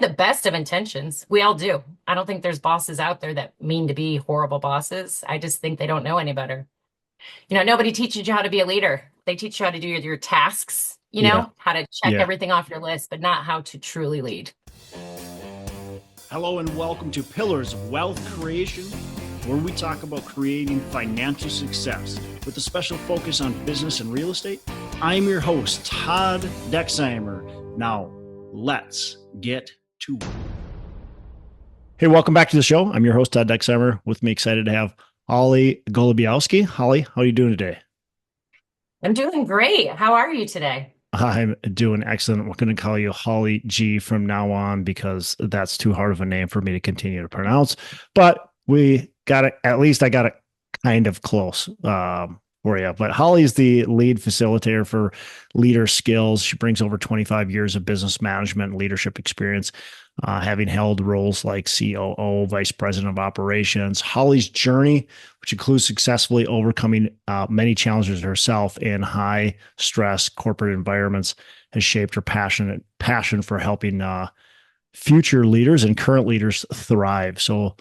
had the best of intentions. We all do. I don't think there's bosses out there that mean to be horrible bosses. I just think they don't know any better. Nobody teaches you how to be a leader. They teach you how to do your tasks, Yeah. how to check Yeah. everything off your list, but not how to truly lead. Hello and welcome to Pillars of Wealth Creation, where we talk about creating financial success with a special focus on business and real estate. I'm your host, Todd Dexheimer. Now, let's get to it. Hey, welcome back to the show. I'm your host, Todd Dexheimer. With me, excited to have Holly Golebiowski. Holly, how are you doing today? I'm doing great. How are you today? I'm doing excellent. We're going to call you Holly G from now on because that's too hard of a name for me to continue to pronounce. But we got it. At least I got it kind of close for you. But Holly's the lead facilitator for Leader Skills. She brings over 25 years of business management and leadership experience, having held roles like COO, Vice President of Operations. Holly's journey, which includes successfully overcoming many challenges herself in high stress corporate environments, has shaped her passion for helping future leaders and current leaders thrive. So,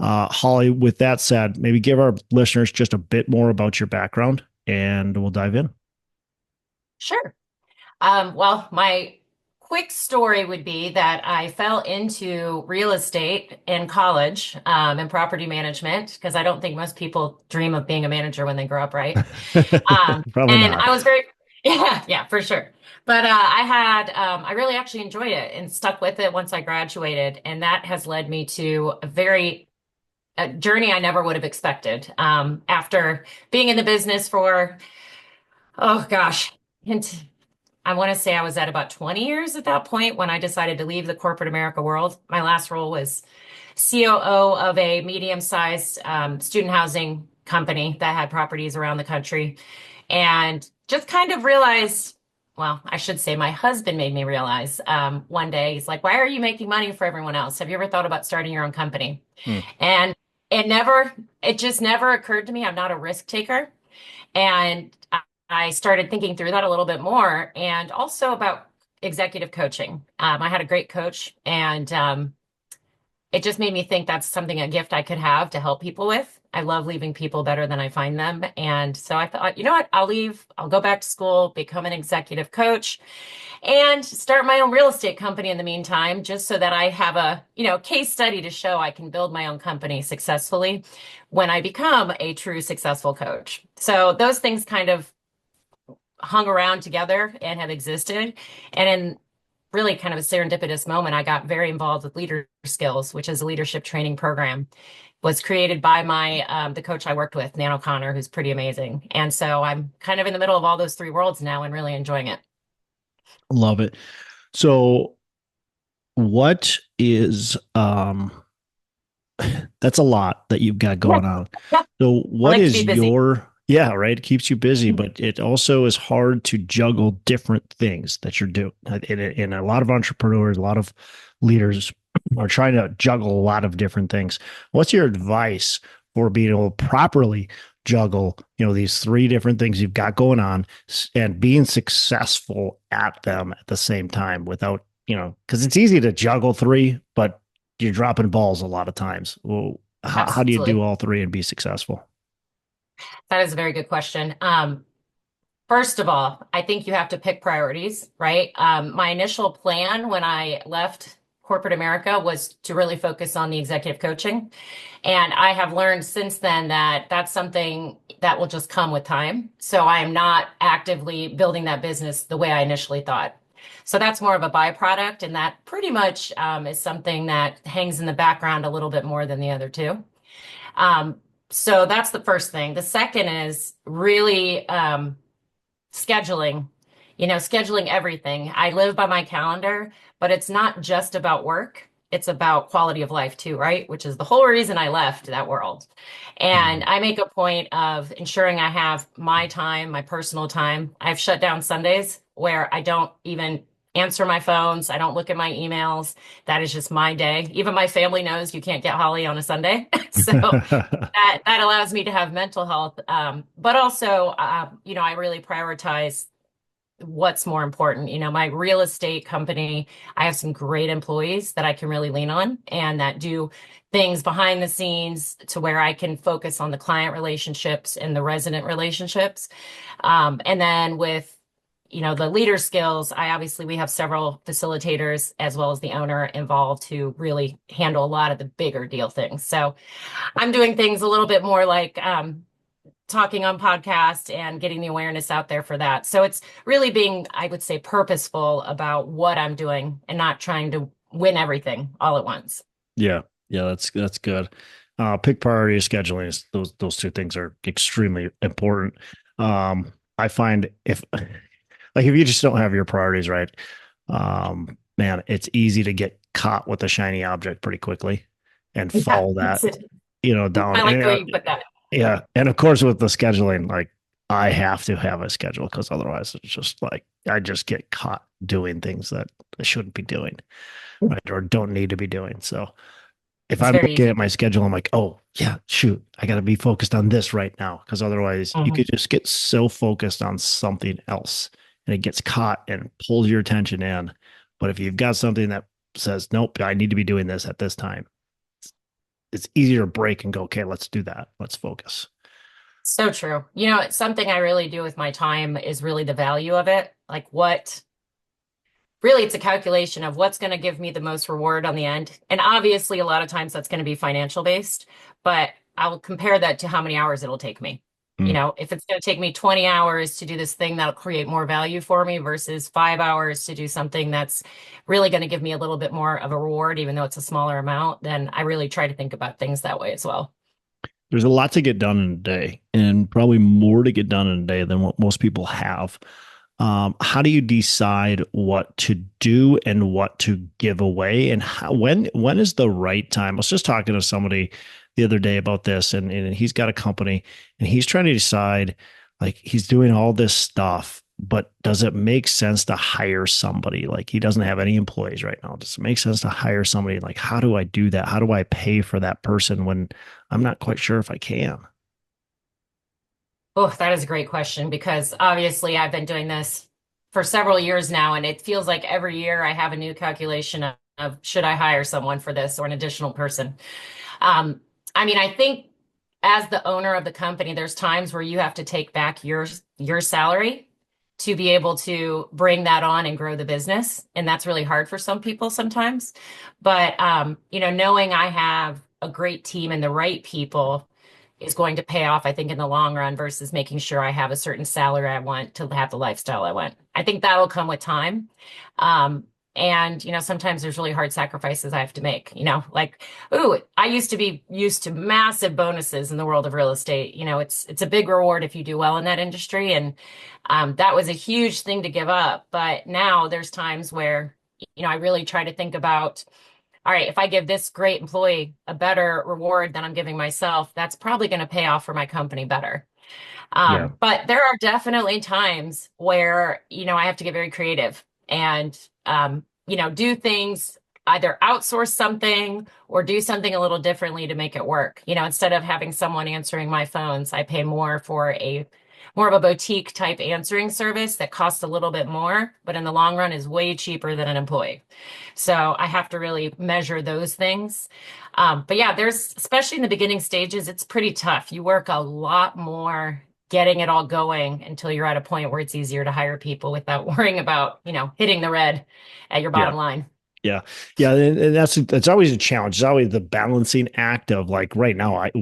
Holly, with that said, maybe give our listeners just a bit more about your background and we'll dive in. Sure. Well, my quick story would be that I fell into real estate in college, and property management, because I don't think most people dream of being a manager when they grow up, right? Probably And not. I was very, yeah, for sure. But I really actually enjoyed it and stuck with it once I graduated. And that has led me to a journey I never would have expected. After being in the business for, oh gosh, I want to say I was at about 20 years at that point when I decided to leave the corporate America world. My last role was COO of a medium-sized student housing company that had properties around the country. And just kind of realized, well, I should say my husband made me realize one day, he's like, why are you making money for everyone else? Have you ever thought about starting your own company? Hmm. And it just never occurred to me. I'm not a risk taker. And I started thinking through that a little bit more and also about executive coaching. I had a great coach and it just made me think that's something, a gift I could have to help people with. I love leaving people better than I find them. And so I thought, you know what, I'll go back to school, become an executive coach and start my own real estate company in the meantime, just so that I have a, case study to show I can build my own company successfully when I become a true successful coach. So those things kind of hung around together and have existed. And in really kind of a serendipitous moment, I got very involved with Leader Skills, which is a leadership training program, was created by the coach I worked with, Nan O'Connor, who's pretty amazing. And so I'm kind of in the middle of all those three worlds now and really enjoying it. Love it. So what is that's a lot that you've got Yeah. going on. Yeah. So I what like to is be busy. yeah, right? It keeps you busy, but it also is hard to juggle different things that you're doing. And a lot of entrepreneurs, a lot of leaders are trying to juggle a lot of different things. What's your advice for being able to properly juggle, these three different things you've got going on and being successful at them at the same time without, because it's easy to juggle three, but you're dropping balls a lot of times. Well, how do you do Absolutely. all three and be successful? That is a very good question. First of all, I think you have to pick priorities, right? My initial plan when I left corporate America was to really focus on the executive coaching. And I have learned since then that that's something that will just come with time. So I am not actively building that business the way I initially thought. So that's more of a byproduct. And that pretty much is something that hangs in the background a little bit more than the other two. Um, so that's the first thing. The second is really scheduling, scheduling everything. I live by my calendar, but it's not just about work. It's about quality of life too, right? Which is the whole reason I left that world. And Mhm. I make a point of ensuring I have my time, my personal time. I've shut down Sundays where I don't even answer my phones. I don't look at my emails. That is just my day. Even my family knows you can't get Holly on a Sunday. So that allows me to have mental health. But also, I really prioritize what's more important. My real estate company, I have some great employees that I can really lean on and that do things behind the scenes to where I can focus on the client relationships and the resident relationships. And then with the leader skills, we have several facilitators as well as the owner involved who really handle a lot of the bigger deal things. So I'm doing things a little bit more like talking on podcast and getting the awareness out there for that. So it's really being, I would say, purposeful about what I'm doing and not trying to win everything all at once. Yeah. Yeah. That's good. Pick priority scheduling is those two things are extremely important. I find if you just don't have your priorities right, man, it's easy to get caught with a shiny object pretty quickly and Yeah, follow that, down. I like the way you put that. Yeah. And of course, with the scheduling, like I have to have a schedule because otherwise it's just like I just get caught doing things that I shouldn't be doing, right? Or don't need to be doing. So if It's I'm very looking easy. at my schedule, I'm like, oh, yeah, shoot, I got to be focused on this right now. Because otherwise, you Mhm. could just get so focused on something else and it gets caught and pulls your attention in. But if you've got something that says, nope, I need to be doing this at this time, it's easier to break and go, okay, let's do that. Let's focus. So true. It's something I really do with my time is really the value of it. Like what really it's a calculation of what's going to give me the most reward on the end. And obviously, a lot of times that's going to be financial based, but I'll compare that to how many hours it'll take me. Mm, If it's going to take me 20 hours to do this thing that'll create more value for me versus 5 hours to do something that's really going to give me a little bit more of a reward, even though it's a smaller amount, then I really try to think about things that way as well. there's a lot to get done in a day, and probably more to get done in a day than what most people have. How do you decide what to do and what to give away, and when is the right time? I was just talking to somebody the other day about this, and he's got a company, and he's trying to decide, like he's doing all this stuff, but does it make sense to hire somebody? Like he doesn't have any employees right now. Does it make sense to hire somebody? Like how do I do that? How do I pay for that person when I'm not quite sure if I can? Oh, that is a great question because obviously I've been doing this for several years now, and it feels like every year I have a new calculation of should I hire someone for this or an additional person. Um, I think as the owner of the company, there's times where you have to take back your salary to be able to bring that on and grow the business, and that's really hard for some people sometimes. But knowing I have a great team and the right people is going to pay off, I think, in the long run versus making sure I have a certain salary I want to have the lifestyle I want. I think that'll come with time. And sometimes there's really hard sacrifices I have to make, like, ooh, I used to be used to massive bonuses in the world of real estate. It's a big reward if you do well in that industry. And that was a huge thing to give up. But now there's times where, I really try to think about, all right, if I give this great employee a better reward than I'm giving myself, that's probably going to pay off for my company better. Yeah. But there are definitely times where, I have to get very creative and, do things, either outsource something or do something a little differently to make it work. Instead of having someone answering my phones, I pay more for more of a boutique type answering service that costs a little bit more, but in the long run is way cheaper than an employee. So I have to really measure those things. But yeah, especially in the beginning stages, it's pretty tough. You work a lot more getting it all going until you're at a point where it's easier to hire people without worrying about, hitting the red at your Yeah. bottom line. Yeah. Yeah. And that's always a challenge. It's always the balancing act of like right now, I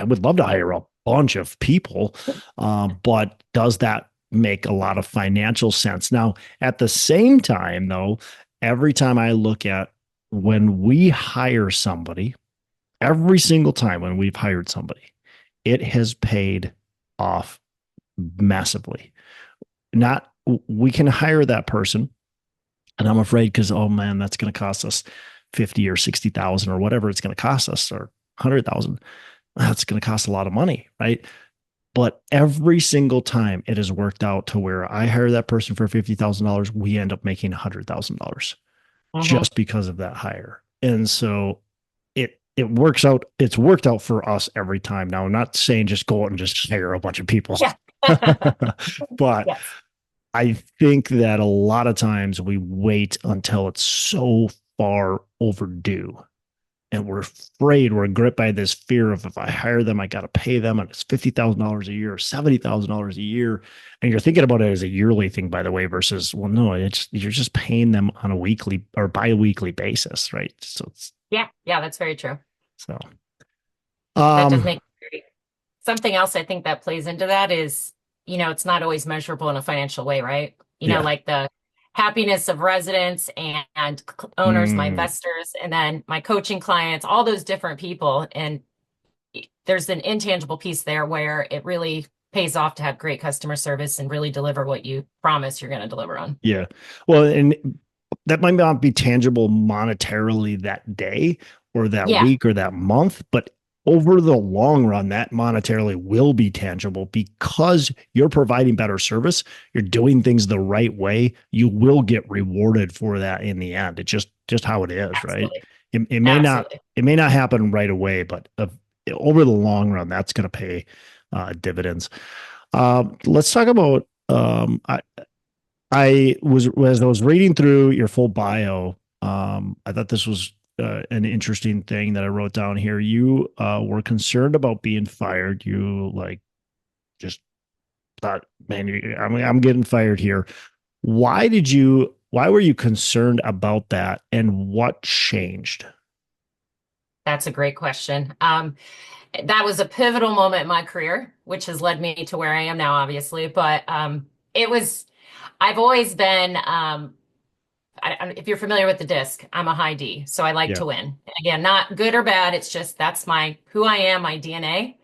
would love to hire a bunch of people, but does that make a lot of financial sense? Now, at the same time, though, every time I look at when we hire somebody, every single time when we've hired somebody, it has paid off massively. Not, we can hire that person, and I'm afraid because, oh man, that's going to cost us 50 or 60,000 or whatever it's going to cost us, or 100,000. That's going to cost a lot of money, right? But every single time it has worked out to where I hire that person for $50,000, we end up making $100,000 Mhm. just because of that hire. And so it works out. It's worked out for us every time. Now, I'm not saying just go out and just hire a bunch of people, Yeah. but Yes. I think that a lot of times we wait until it's so far overdue and we're afraid, we're gripped by this fear of if I hire them, I got to pay them and it's $50,000 a year or $70,000 a year. And you're thinking about it as a yearly thing, by the way, versus, well, no, it's, you're just paying them on a weekly or bi-weekly basis. Right. So it's, Yeah, yeah, that's very true. so, That does um, make something else I think that plays into that is, it's not always measurable in a financial way, right? yeah. Like the happiness of residents and owners, my Mm, investors, and then my coaching clients, all those different people. And there's an intangible piece there where it really pays off to have great customer service and really deliver what you promise you're going to deliver on. yeah. Well, and that might not be tangible monetarily that day or that Yeah, week or that month, but over the long run, that monetarily will be tangible because you're providing better service. You're doing things the right way. You will get rewarded for that in the end. It's just how it is, right? absolutely. It may not Absolutely. it may not happen right away, but over the long run, that's going to pay dividends. Let's talk about I was as I was reading through your full bio, I thought this was an interesting thing that I wrote down here. You were concerned about being fired. You like just thought, man, I'm getting fired here. Why were you concerned about that, and what changed? That's a great question. That was a pivotal moment in my career, which has led me to where I am now, obviously. But it was, I've always been, if you're familiar with the disc, I'm a high D, so I like Yeah. to win. And again, not good or bad. It's just that's my who I am, my DNA,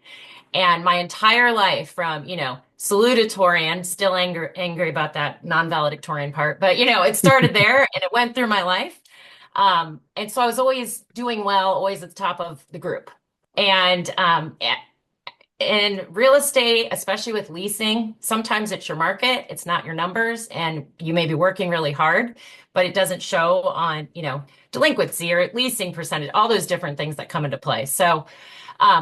and my entire life from salutatorian, still angry about that non-valedictorian part, but it started there and it went through my life. And so I was always doing well, always at the top of the group. And in real estate, especially with leasing, sometimes it's your market, it's not your numbers, and you may be working really hard, but it doesn't show on, delinquency or leasing percentage, all those different things that come into play. So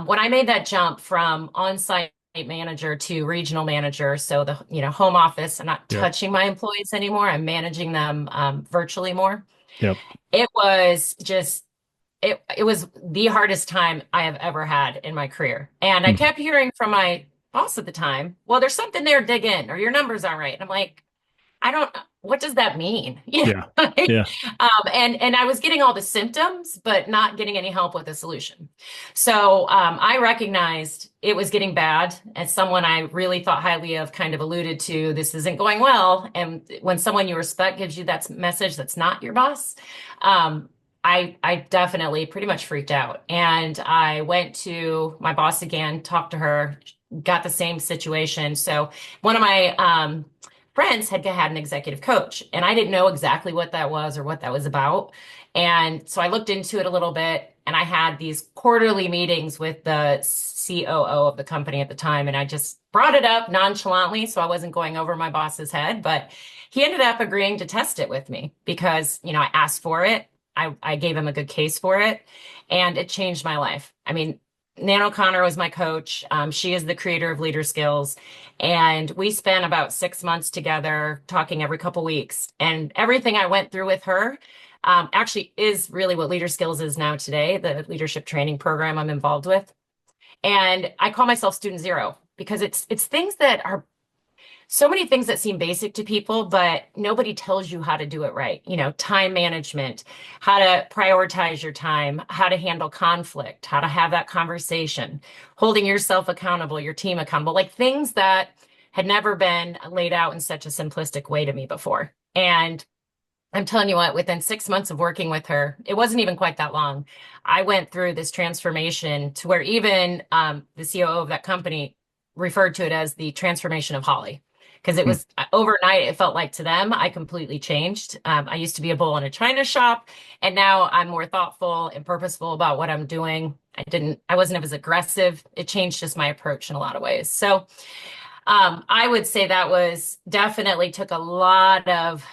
when I made that jump from on-site manager to regional manager, so the, home office, I'm not Yep. touching my employees anymore. I'm managing them virtually more. Yep. It was just it was the hardest time I have ever had in my career. And I Hmm. kept hearing from my boss at the time, well, there's something there, dig in, or your numbers aren't right. And I'm like, I don't, what does that mean? Yeah. Like, Yeah. and I was getting all the symptoms, but not getting any help with the solution. So I recognized it was getting bad. As someone I really thought highly of kind of alluded to, this isn't going well. And when someone you respect gives you that message that's not your boss, I definitely pretty much freaked out. And I went to my boss again, talked to her, got the same situation. So one of my friends had an executive coach, and I didn't know exactly what that was or what that was about. And so I looked into it a little bit, and I had these quarterly meetings with the COO of the company at the time, and I just brought it up nonchalantly, so I wasn't going over my boss's head, but he ended up agreeing to test it with me because, I asked for it. I gave him a good case for it, and it changed my life. I mean, Nan O'Connor was my coach. She is the creator of Leader Skills. And we spent about 6 months together talking every couple weeks. And everything I went through with her actually is really what Leader Skills is now today, the leadership training program I'm involved with. And I call myself Student Zero because it's things that are so many things that seem basic to people, but nobody tells you how to do it right. Time management, how to prioritize your time, how to handle conflict, how to have that conversation, holding yourself accountable, your team accountable, like things that had never been laid out in such a simplistic way to me before. And I'm telling you what, within 6 months of working with her, it wasn't even quite that long. I went through this transformation to where even the COO of that company referred to it as the transformation of Holly. Because it Hmm. was overnight, it felt like to them, I completely changed. I used to be a bull in a china shop, and now I'm more thoughtful and purposeful about what I'm doing. I wasn't as aggressive. It changed just my approach in a lot of ways. So I would say that was definitely took a lot of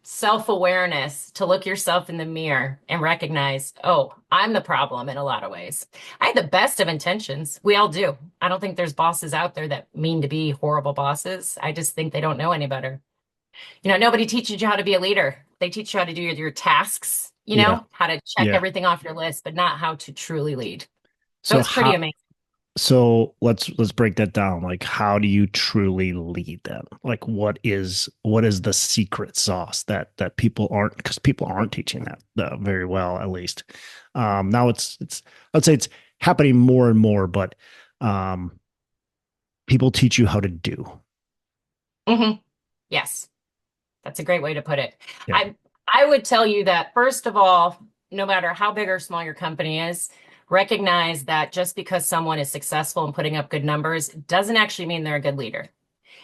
self-awareness to look yourself in the mirror and recognize, oh, I'm the problem in a lot of ways. I had the best of intentions. We all do. I don't think there's bosses out there that mean to be horrible bosses. I just think they don't know any better. Nobody teaches you how to be a leader. They teach you how to do your tasks, Yeah. how to check Yeah. everything off your list, but not how to truly lead. So So it's pretty how amazing. so let's break that down. Like how do you truly lead them? Like what is the secret sauce that people aren't because people aren't teaching that very well at least. Now it's I'd say it's happening more and more, but um people teach you how to do. Hmm. Yes, that's a great way to put it. Yeah. I would tell you that first of all, no matter how big or small your company is, recognize that just because someone is successful in putting up good numbers doesn't actually mean they're a good leader.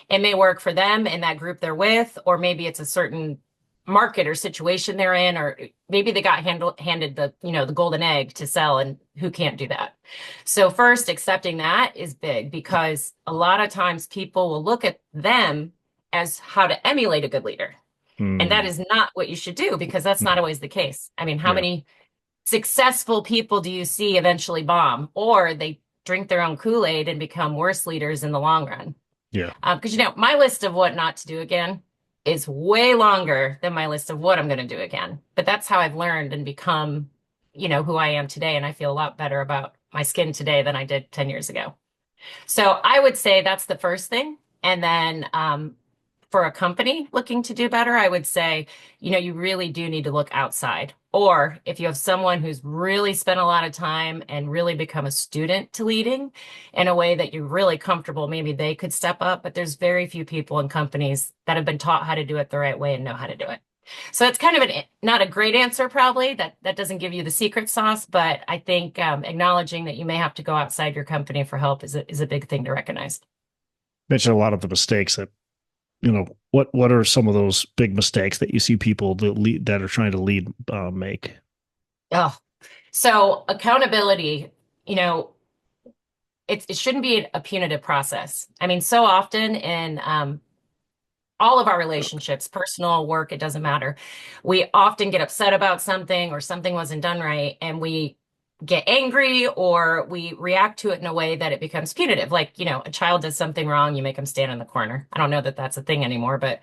It may work for them in that group they're with, or maybe it's a certain market or situation they're in, or maybe they got handed the golden egg to sell, and who can't do that? So first, accepting that is big because a lot of times people will look at them as how to emulate a good leader. And that Mm, is not what you should do because that's not no. always the case. I mean, how Yeah. many successful people do you see eventually bomb or they drink their own Kool-Aid and become worse leaders in the long run? Yeah. Because my list of what not to do again is way longer than my list of what I'm going to do again. But that's how I've learned and become, who I am today. And I feel a lot better about my skin today than I did 10 years ago. So I would say that's the first thing. And then for a company looking to do better, I would say, you really do need to look outside. Or if you have someone who's really spent a lot of time and really become a student to leading in a way that you're really comfortable, maybe they could step up. But there's very few people in companies that have been taught how to do it the right way and know how to do it. So it's kind of not a great answer, probably. That doesn't give you the secret sauce, but I think acknowledging that you may have to go outside your company for help is a big thing to recognize. Mentioned a lot of the mistakes that what are some of those big mistakes that you see people that are trying to lead make? Oh, so accountability, you know, it shouldn't be a punitive process. I mean, so often in all of our relationships, personal, work, it doesn't matter. We often get upset about something or something wasn't done right, and we get angry or we react to it in a way that it becomes punitive. Like, a child does something wrong, you make them stand in the corner. I don't know that that's a thing anymore, but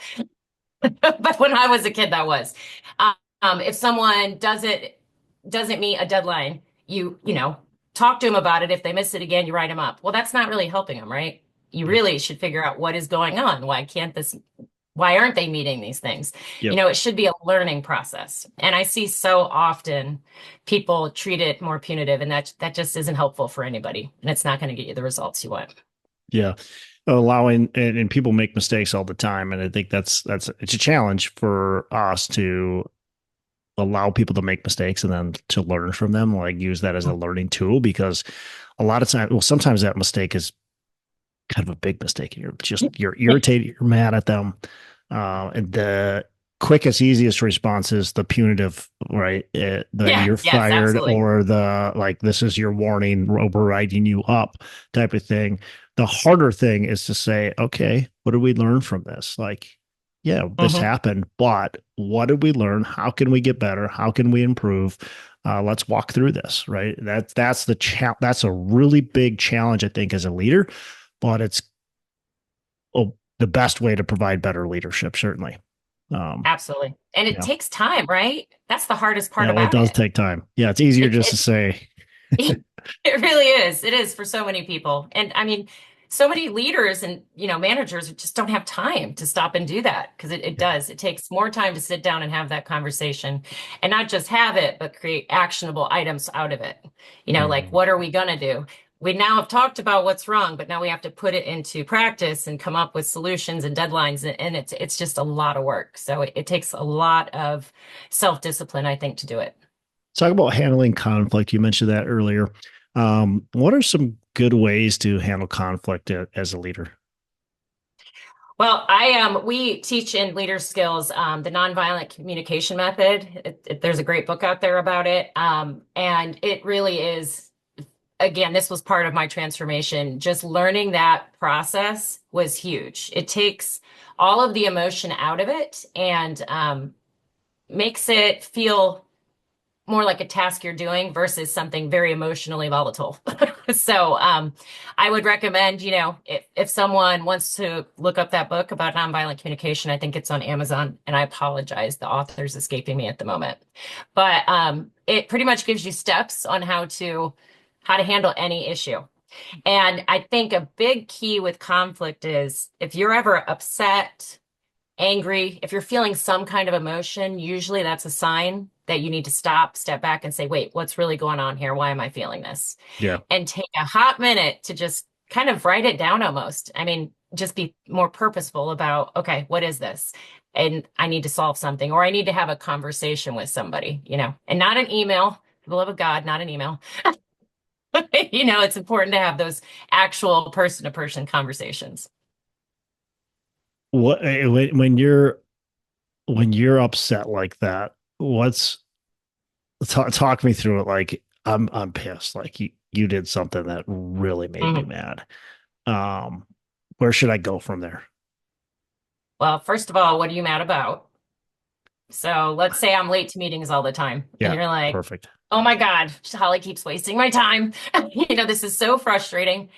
but when I was a kid, that was. If someone doesn't meet a deadline, you talk to them about it. If they miss it again, you write them up. Well, that's not really helping them, right? You Yeah. really should figure out what is going on. Why aren't they meeting these things? Yep. It should be a learning process. And I see so often people treat it more punitive, and that just isn't helpful for anybody. And it's not going to get you the results you want. Yeah. Allowing and people make mistakes all the time, and I think that's it's a challenge for us to allow people to make mistakes and then to learn from them, like use that as a learning tool because a lot of times, well, sometimes that mistake is kind of a big mistake. You're irritated, you're mad at them, and the quickest, easiest response is the punitive, right? The Yeah, you're yes, fired, absolutely. or the like, this is your warning, overriding you up type of thing. The harder thing is to say, okay, what did we learn from this? Like, yeah, this Hmm. happened, but what did we learn? How can we get better? How can we improve? Let's walk through this, right? That's a really big challenge, I think, as a leader, but it's the best way to provide better leadership, certainly. Um, Absolutely. And it yeah. takes time, right? That's the hardest part Yeah. Well, it about does it. take time. Yeah. It's easier It, just to it say, It really is. It is for so many people. And I mean, so many leaders and, managers just don't have time to stop and do that because it yeah. does. It takes more time to sit down and have that conversation and not just have it, but create actionable items out of it. Like Mm, what are we going to do? We now have talked about what's wrong, but now we have to put it into practice and come up with solutions and deadlines. And it's just a lot of work. So it takes a lot of self-discipline, I think, to do it. talk about handling conflict. You mentioned that earlier. What are some good ways to handle conflict as a leader? Well, we teach in leader skills the nonviolent communication method. There's a great book out there about it, and it really is. Again, this was part of my transformation. Just learning that process was huge. It takes all of the emotion out of it and makes it feel more like a task you're doing versus something very emotionally volatile. So I would recommend, if someone wants to look up that book about nonviolent communication, I think it's on Amazon, and I apologize, the author's escaping me at the moment. But it pretty much gives you steps on how to handle any issue. And I think a big key with conflict is if you're ever upset, angry, if you're feeling some kind of emotion, usually that's a sign that you need to stop, step back, and say, wait, what's really going on here? Why am I feeling this? Yeah. And take a hot minute to just kind of write it down almost. I mean, just be more purposeful about, okay, what is this? And I need to solve something, or I need to have a conversation with somebody, and not an email. For the love of God, not an email. It's important to have those actual person to person conversations. What when you're upset like that, talk me through it. Like I'm pissed. Like you did something that really made me Mhm. mad. Um, where should I go from there? Well, first of all, what are you mad about? So let's say I'm late to meetings all the time, and Yeah, you're like, perfect. oh my God, Holly keeps wasting my time. This is so frustrating.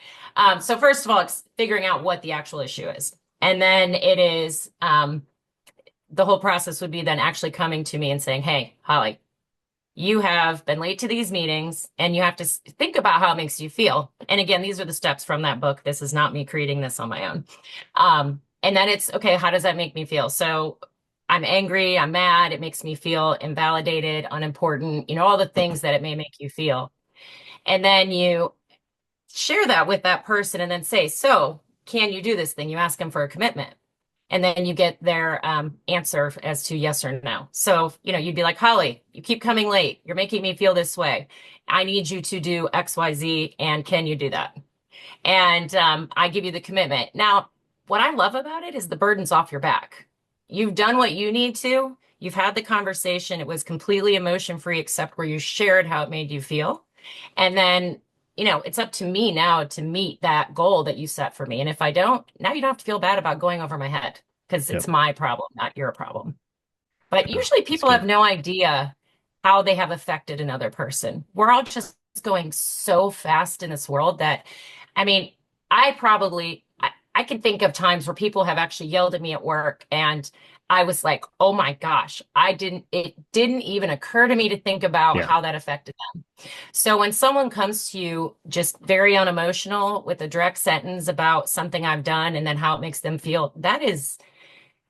So first of all, it's figuring out what the actual issue is. And then it is the whole process would be then actually coming to me and saying, hey, Holly, you have been late to these meetings and you have to think about how it makes you feel. And again, these are the steps from that book. This is not me creating this on my own. And then it's, okay, how does that make me feel? So I'm angry, I'm mad, it makes me feel invalidated, unimportant, all the things that it may make you feel. And then you share that with that person and then say, so can you do this thing? You ask them for a commitment. And then you get their answer as to yes or no. So, you'd be like, Holly, you keep coming late. You're making me feel this way. I need you to do X, Y, Z. And can you do that? And I give you the commitment. Now, what I love about it is the burden's off your back. You've done what you need to. You've had the conversation. It was completely emotion free, except where you shared how it made you feel. And then, it's up to me now to meet that goal that you set for me. And if I don't, now you don't have to feel bad about going over my head because Yep. it's my problem, not your problem. But Yeah, usually that's people good. have no idea how they have affected another person. We're all just going so fast in this world that, I mean, I can think of times where people have actually yelled at me at work and I was like, oh my gosh, it didn't even occur to me to think about Yeah. how that affected them. So when someone comes to you just very unemotional with a direct sentence about something I've done and then how it makes them feel, that is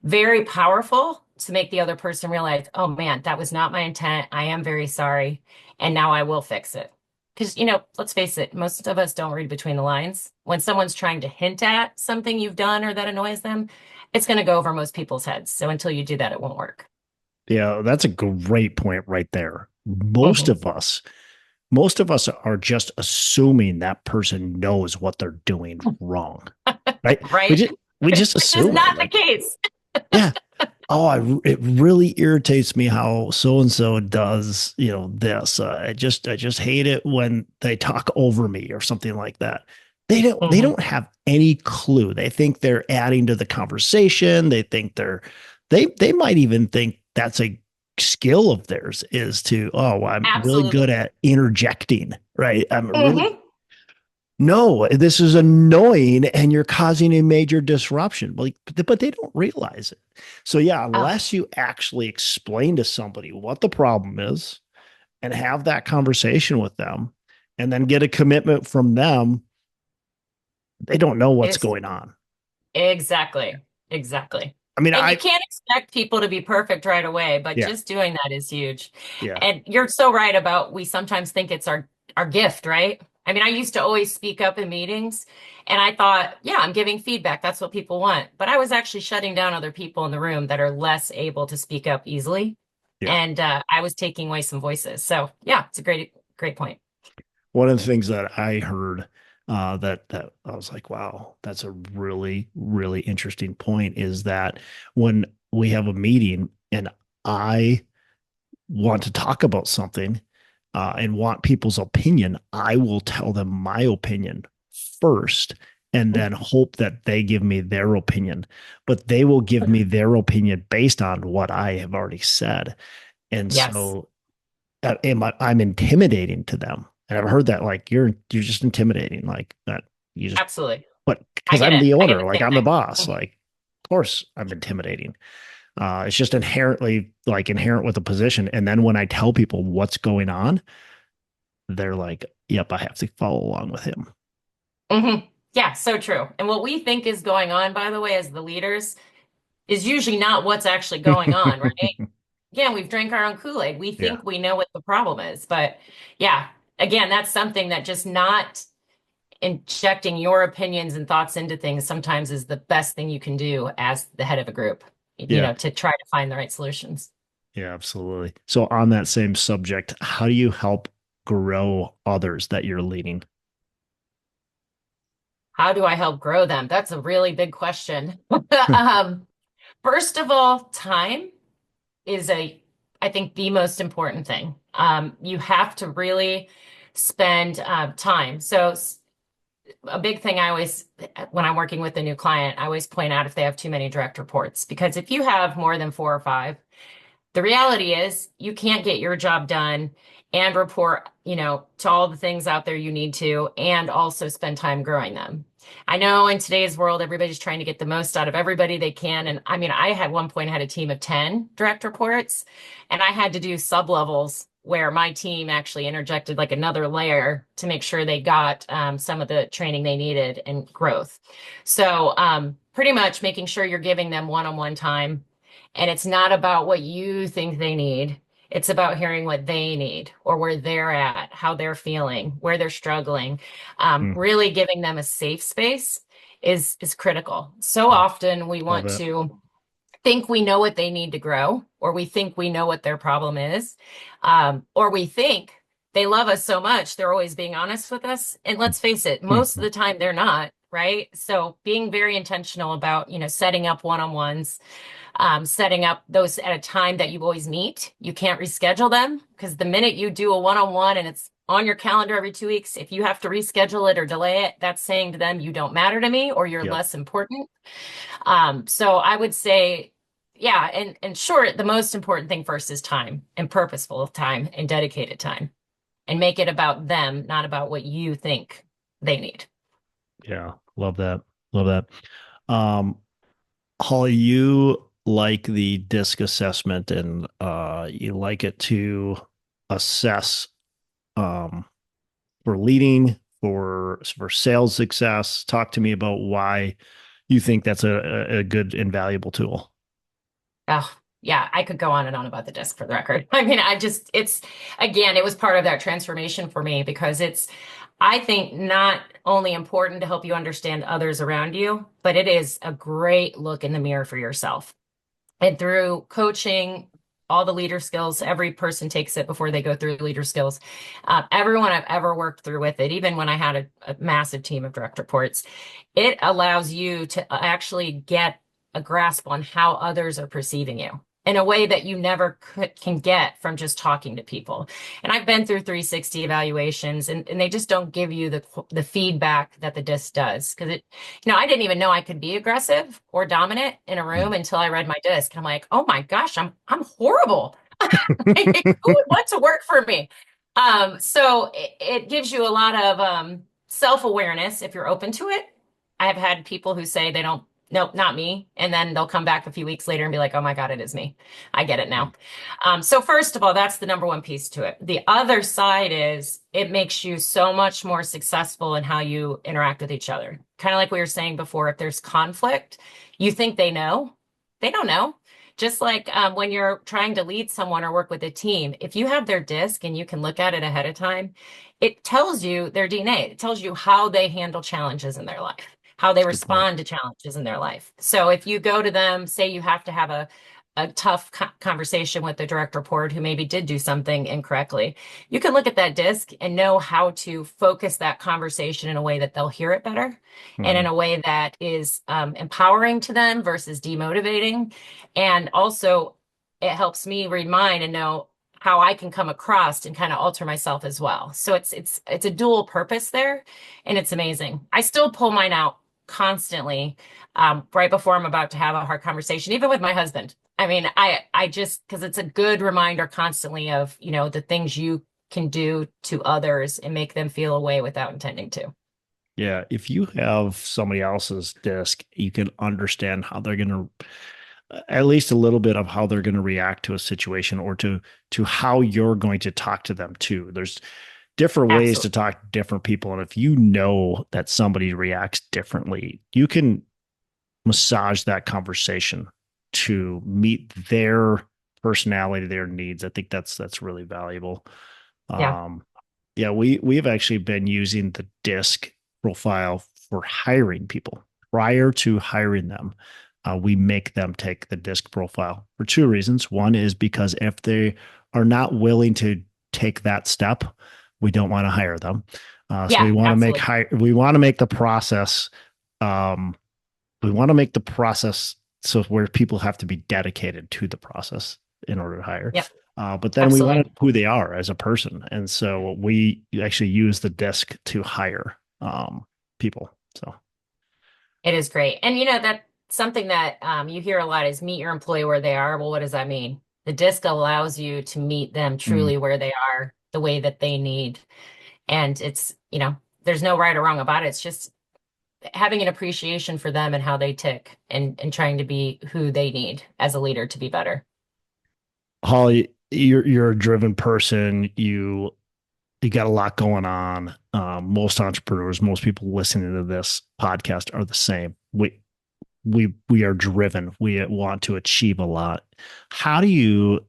very powerful to make the other person realize, oh man, that was not my intent. I am very sorry. And now I will fix it. Because, let's face it, most of us don't read between the lines. When someone's trying to hint at something you've done or that annoys them, it's going to go over most people's heads. So until you do that, it won't work. Yeah, that's a great point right there. Most Mhm. of us, most of us are just assuming that person knows what they're doing wrong, right? We Right? just we just Which is assume it. not the Like, case. yeah, oh, it really irritates me how so and so does, this. I just hate it when they talk over me or something like that. They Mhm. don't have any clue. They think they're adding to the conversation. They think they might even think that's a skill of theirs is to, oh, well, I'm really good Absolutely. at interjecting, right? I'm really Hmm. no, this is annoying and you're causing a major disruption. But they don't realize it. So, yeah, Oh, unless you actually explain to somebody what the problem is and have that conversation with them and then get a commitment from them, they don't know what's it's going on. exactly, exactly. I mean, And you can't expect people to be perfect right away, but yeah, just doing that is huge. yeah, And you're so right about we sometimes think it's our gift, right? I mean, I used to always speak up in meetings and I thought, yeah, I'm giving feedback. That's what people want. But I was actually shutting down other people in the room that are less able to speak up easily. yeah. And I was taking away some voices. So yeah, it's a great point. One of the things that I heard that I was like, wow, that's a really, really interesting point is that when we have a meeting and I want to talk about something and want people's opinion, I will tell them my opinion first and then hope that they give me their opinion. But they will give me their opinion based on what I have already said. And Yes. so I'm intimidating to them. And I've heard that like you're just intimidating, like that you just Absolutely. but I because get I'm it. the I get owner, the like same I'm the boss, thing. like of course I'm intimidating. It's just inherently like inherent with the position. And then when I tell people what's going on, they're like, "Yep, I have to follow along with him." Yeah, so true. And what we think is going on, by the way, as the leaders, is usually not what's actually going on, right? Again, we've drank our own Kool-Aid. We Yeah, think we know what the problem is. But yeah, again, that's something that just not injecting your opinions and thoughts into things sometimes is the best thing you can do as the head of a group, yeah, to try to find the right solutions. yeah, absolutely. So on that same subject, how do you help grow others that you're leading? How do I help grow them? That's a really big question. First of all, time is I think, the most important thing. You have to really spend time. So a big thing I always, when I'm working with a new client, I always point out if they have too many direct reports, because if you have more than four or five, the reality is you can't get your job done and report, to all the things out there you need to, and also spend time growing them. I know in today's world, everybody's trying to get the most out of everybody they can. And I mean, I had one point had a team of 10 direct reports, and I had to do sub levels where my team actually interjected like another layer to make sure they got some of the training they needed and growth. So pretty much making sure you're giving them one-on-one time, and it's not about what you think they need. It's about hearing what they need or where they're at, how they're feeling, where they're struggling. Mm, Really giving them a safe space is critical. So yeah, often we love want that. to think we know what they need to grow, or we think we know what their problem is, or we think they love us so much they're always being honest with us. And let's face it, most of the time they're not, right? So being very intentional about, setting up one-on-ones, setting up those at a time that you always meet. You can't reschedule them, because the minute you do a one-on-one and it's on your calendar every 2 weeks, if you have to reschedule it or delay it, that's saying to them, you don't matter to me, or you're Yep. less important. So I would say, yeah, and short, the most important thing first is time, and purposeful time and dedicated time, and make it about them, not about what you think they need. Yeah. Love that. Love that. Holly, you like the disc assessment and you like it to assess um for leading, for sales success. Talk to me about why you think that's a good and valuable tool. Oh, yeah, I could go on and on about the disc, for the record. I mean, again, it was part of that transformation for me, because I think, not only important to help you understand others around you, but it is a great look in the mirror for yourself. And through coaching, all the leader skills, every person takes it before they go through leader skills. Everyone I've ever worked through with it, even when I had a massive team of direct reports, it allows you to actually get a grasp on how others are perceiving you in a way that you never can get from just talking to people. And I've been through 360 evaluations, and they just don't give you the feedback that the disc does. Because I didn't even know I could be aggressive or dominant in a room until I read my disc. And I'm like, oh my gosh, I'm horrible. Like, who would want to work for me? So it gives you a lot of self-awareness if you're open to it. I've had people who say they don't, nope, not me. And then they'll come back a few weeks later and be like, oh my God, it is me. I get it now. So first of all, that's the number one piece to it. The other side is it makes you so much more successful in how you interact with each other. Kind of like we were saying before, if there's conflict, you think they know, they don't know. Just like when you're trying to lead someone or work with a team, if you have their disc and you can look at it ahead of time, it tells you their DNA. It tells you how they handle challenges in their life, how they That's a good point. respond to challenges in their life. So if you go to them, say you have to have a tough conversation with the direct report who maybe did do something incorrectly, you can look at that disc and know how to focus that conversation in a way that they'll hear it better, and in Mhm. a way that is empowering to them versus demotivating. And also, it helps me read mine and know how I can come across and kind of alter myself as well. So it's a dual purpose there, and it's amazing. I still pull mine out constantly, right before I'm about to have a hard conversation, even with my husband. I mean, I just, because it's a good reminder constantly of, the things you can do to others and make them feel a way without intending to. Yeah, if you have somebody else's disc, you can understand how they're going to, at least a little bit of how they're going to react to a situation, or to how you're going to talk to them too. There's different ways to Absolutely. talk to different people, and if you know that somebody reacts differently, you can massage that conversation to meet their personality, their needs. I think that's really valuable. Yeah. Um, yeah, we've actually been using the disc profile for hiring people. Prior to hiring them, we make them take the disc profile for two reasons. One is because if they are not willing to take that step, we don't want to hire them. So Yeah, absolutely. we want to make the process um, we want to make the process so where people have to be dedicated to the process in order to hire. Yep, But then we want to absolutely. know who they are as a person. And so we actually use the disc to hire people. So, It is great. And that something that you hear a lot is meet your employee where they are. Well, what does that mean? The disc allows you to meet them mm, truly where they are, the way that they need. And it's, there's no right or wrong about it. It's just having an appreciation for them and how they tick and trying to be who they need as a leader to be better. Holly, you're a driven person. You got a lot going on. Most entrepreneurs, most people listening to this podcast are the same. We are driven. We want to achieve a lot. How do you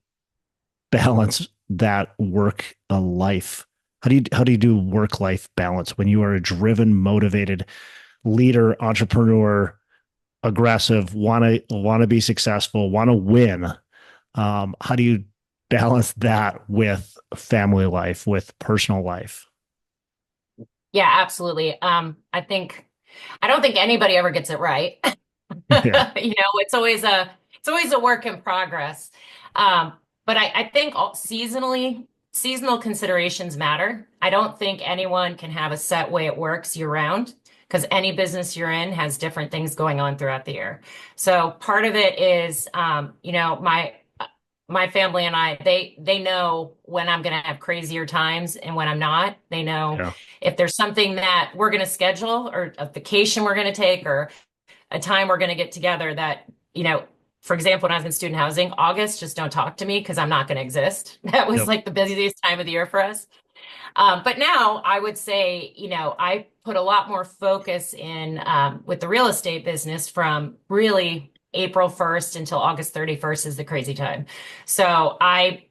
balance that work life? How do you do work life balance when you are a driven, motivated leader, entrepreneur, aggressive, want to be successful, want to win? How do you balance that with family life, with personal life? Yeah, absolutely. I don't think anybody ever gets it right. Yeah, It's always a work in progress. Um, but I think seasonal considerations matter. I don't think anyone can have a set way it works year round because any business you're in has different things going on throughout the year. So part of it is, my family and I, they know when I'm going to have crazier times and when I'm not. They know yeah, if there's something that we're going to schedule or a vacation we're going to take or a time we're going to get together that, for example, when I was in student housing, August, just don't talk to me because I'm not going to exist. That was yep, like the busiest time of the year for us. But now I would say, I put a lot more focus in with the real estate business from really April 1st until August 31st is the crazy time. So I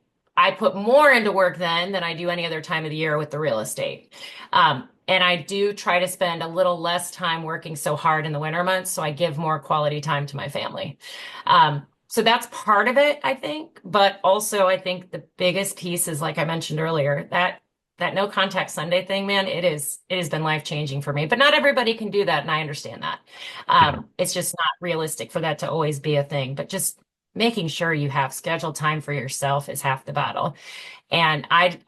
put more into work then than I do any other time of the year with the real estate. And I do try to spend a little less time working so hard in the winter months, so I give more quality time to my family. So that's part of it, I think. But also, I think the biggest piece is, like I mentioned earlier, that no contact Sunday thing, man, it has been life changing for me. But not everybody can do that, and I understand that. yeah, It's just not realistic for that to always be a thing. But just making sure you have scheduled time for yourself is half the battle. And I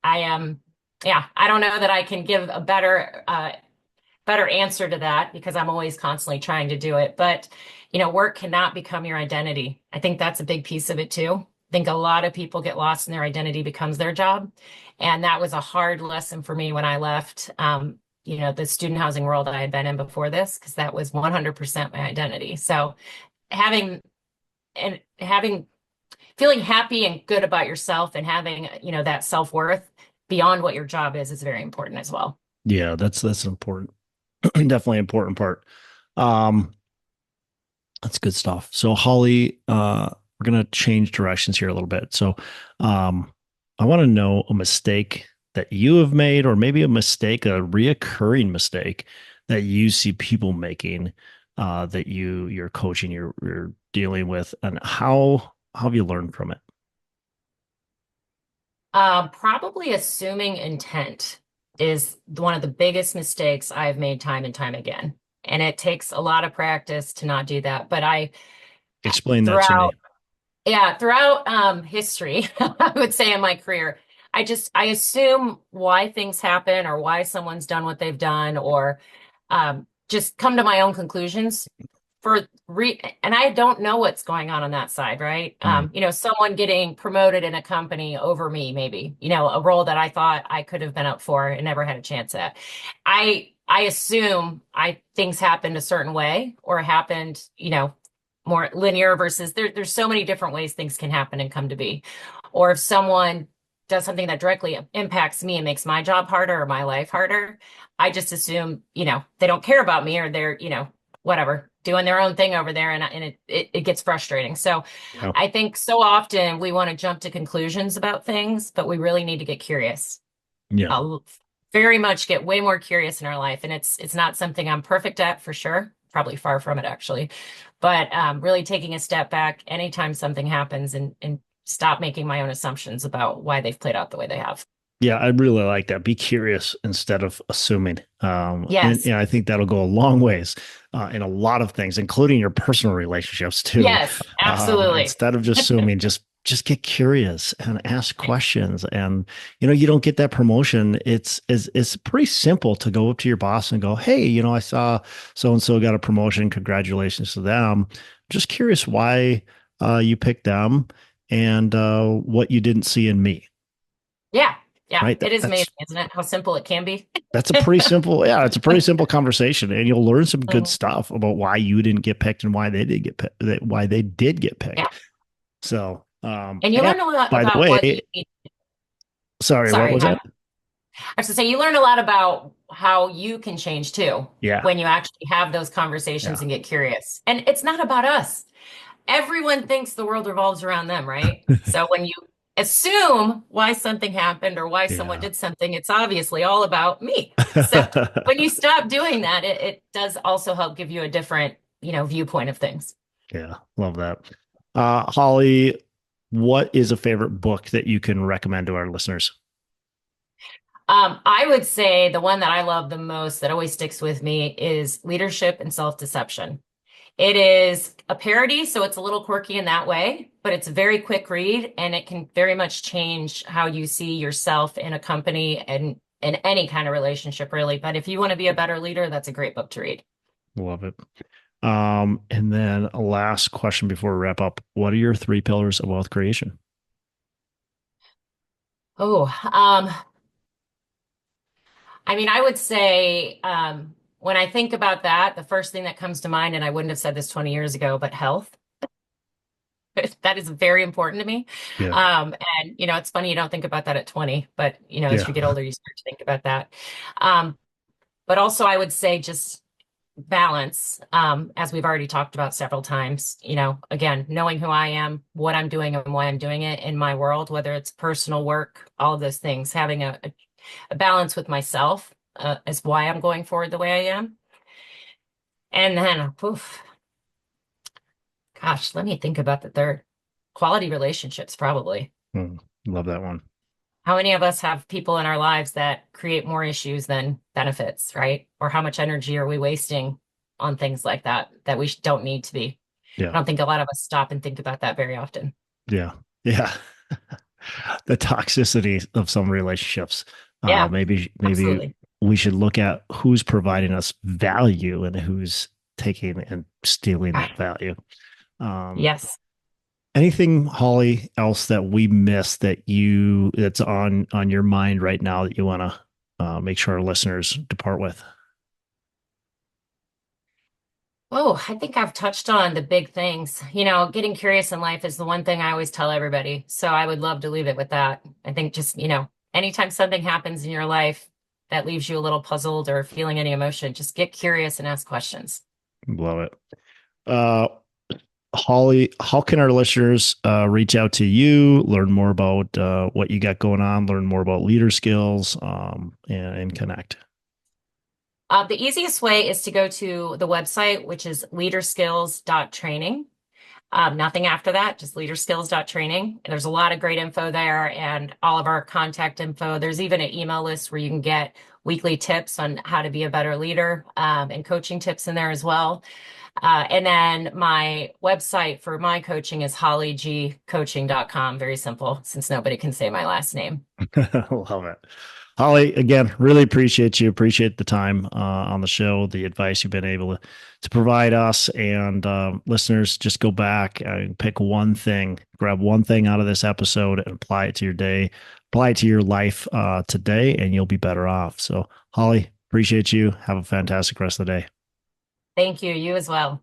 am, yeah, I don't know that I can give a better answer to that because I'm always constantly trying to do it. But, work cannot become your identity. I think that's a big piece of it too. I think a lot of people get lost in their identity becomes their job. And that was a hard lesson for me when I left, the student housing world I had been in before this, because that was 100% my identity. So having having feeling happy and good about yourself and having, that self-worth beyond what your job is very important as well. yeah. That's important. Definitely important part. Um, that's good stuff. So Holly, we're gonna change directions here a little bit. So, um, I want to know a mistake that you have made, or maybe a mistake, a reoccurring mistake that you see people making, that you're coaching, you're dealing with, and how have you learned from it? Probably assuming intent is one of the biggest mistakes I've made time and time again. And it takes a lot of practice to not do that. But Explain that to me. throughout, yeah, throughout history, I would say in my career, I assume why things happen or why someone's done what they've done or just come to my own conclusions and I don't know what's going on that side, right? Mm. Someone getting promoted in a company over me, maybe, a role that I thought I could have been up for and never had a chance at. I assume things happened a certain way or happened, more linear versus there's so many different ways things can happen and come to be. Or if someone does something that directly impacts me and makes my job harder or my life harder, I just assume, they don't care about me or they're, whatever, doing their own thing over there, and it gets frustrating. So Yeah. I think so often we want to jump to conclusions about things, but we really need to get curious. Yeah. I'll very much get way more curious in our life, and it's not something I'm perfect at for sure. Probably far from it actually, but really taking a step back anytime something happens and stop making my own assumptions about why they've played out the way they have. Yeah, I really like that. Be curious instead of assuming. And Yes. I think that'll go a long ways in a lot of things, including your personal relationships too. Yes, absolutely. Instead of just assuming, just get curious and ask questions. And you don't get that promotion. It's pretty simple to go up to your boss and go, "Hey, I saw so and so got a promotion. Congratulations to them. Just curious why you picked them and what you didn't see in me." Yeah. Yeah. Right? It is That's amazing, isn't it? How simple it can be. That's a pretty simple, yeah, it's a pretty simple conversation, and you'll learn some good Mhm. stuff about why you didn't get picked and why they did get picked, why they did get Yeah. picked. So, And you and learn a lot by the about what you way, need. sorry, what Sorry. was that? I have to say, you learn a lot about how you can change too Yeah, when you actually have those conversations yeah, and get curious. And it's not about us. Everyone thinks the world revolves around them, right? So when you assume why something happened or why someone yeah, did something, it's obviously all about me. So when you stop doing that, it does also help give you a different, viewpoint of things. yeah. Love that. Holly, what is a favorite book that you can recommend to our listeners? I would say the one that I love the most that always sticks with me is Leadership and Self-Deception. It is a parody, so it's a little quirky in that way, but it's a very quick read and it can very much change how you see yourself in a company and in any kind of relationship, really. But if you want to be a better leader, that's a great book to read. Love it. And then a last question before we wrap up: what are your three pillars of wealth creation? Oh, I mean, I would say when I think about that, the first thing that comes to mind, and I wouldn't have said this 20 years ago, but health. That is very important to me. Yeah, And it's funny you don't think about that at 20, but as yeah, you get older, you start to think about that. Um, but also I would say just balance, as we've already talked about several times, again, knowing who I am, what I'm doing and why I'm doing it in my world, whether it's personal work, all of those things, having a balance with myself, is why I'm going forward the way I am. And then, oof, gosh, let me think about the third. Quality relationships, probably. love that one. How many of us have people in our lives that create more issues than benefits, right? Or how much energy are we wasting on things like that we don't need to be? I Yeah, don't think a lot of us stop and think about that very often. yeah, yeah. The toxicity of some relationships. Yeah, Maybe absolutely. we should look at who's providing us value and who's taking and stealing Right. that value. Um, Yes. Anything, Holly, else that we missed that's on your mind right now that you want to make sure our listeners depart with? Oh, I think I've touched on the big things. Getting curious in life is the one thing I always tell everybody. So I would love to leave it with that. I think just, anytime something happens in your life that leaves you a little puzzled or feeling any emotion, just get curious and ask questions. Love it. Uh, Holly, how can our listeners reach out to you, learn more about what you got going on, learn more about leader skills, and connect? The easiest way is to go to the website, which is leaderskills.training. Nothing after that, just leaderskills.training. There's a lot of great info there and all of our contact info. There's even an email list where you can get weekly tips on how to be a better leader, and coaching tips in there as well. And then my website for my coaching is hollygcoaching.com. Very simple, since nobody can say my last name. Love it. Holly, again, really appreciate you. Appreciate the time on the show, the advice you've been able to provide us and listeners. Just go back and pick one thing, grab one thing out of this episode and apply it to your day, apply it to your life today, and you'll be better off. So, Holly, appreciate you. Have a fantastic rest of the day. Thank you. You as well.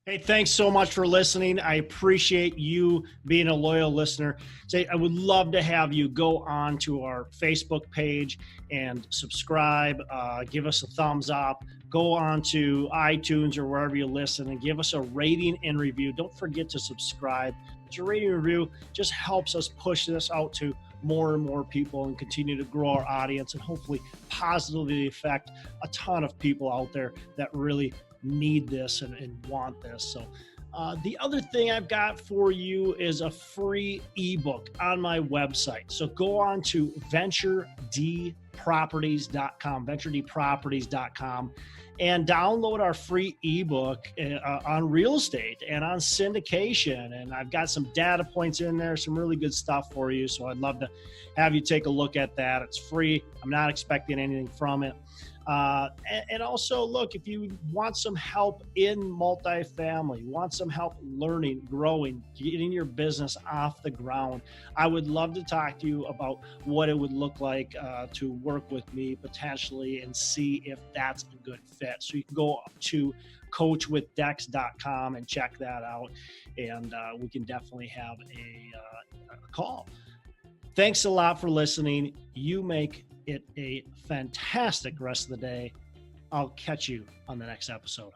Hey, thanks so much for listening. I appreciate you being a loyal listener. I would love to have you go on to our Facebook page and subscribe, give us a thumbs up, go on to iTunes or wherever you listen and give us a rating and review. Don't forget to subscribe. Your rating and review just helps us push this out to more and more people and continue to grow our audience and hopefully positively affect a ton of people out there that really need this and want this. So the other thing I've got for you is a free ebook on my website. So go on to venturedproperties.com, and download our free ebook on real estate and on syndication. And I've got some data points in there, some really good stuff for you. So I'd love to have you take a look at that. It's free. I'm not expecting anything from it. And also, look, if you want some help in multifamily, want some help learning, growing, getting your business off the ground, I would love to talk to you about what it would look like to work with me potentially and see if that's a good fit. So you can go to coachwithdex.com and check that out, and we can definitely have a call. Thanks a lot for listening. You make it a fantastic rest of the day. I'll catch you on the next episode.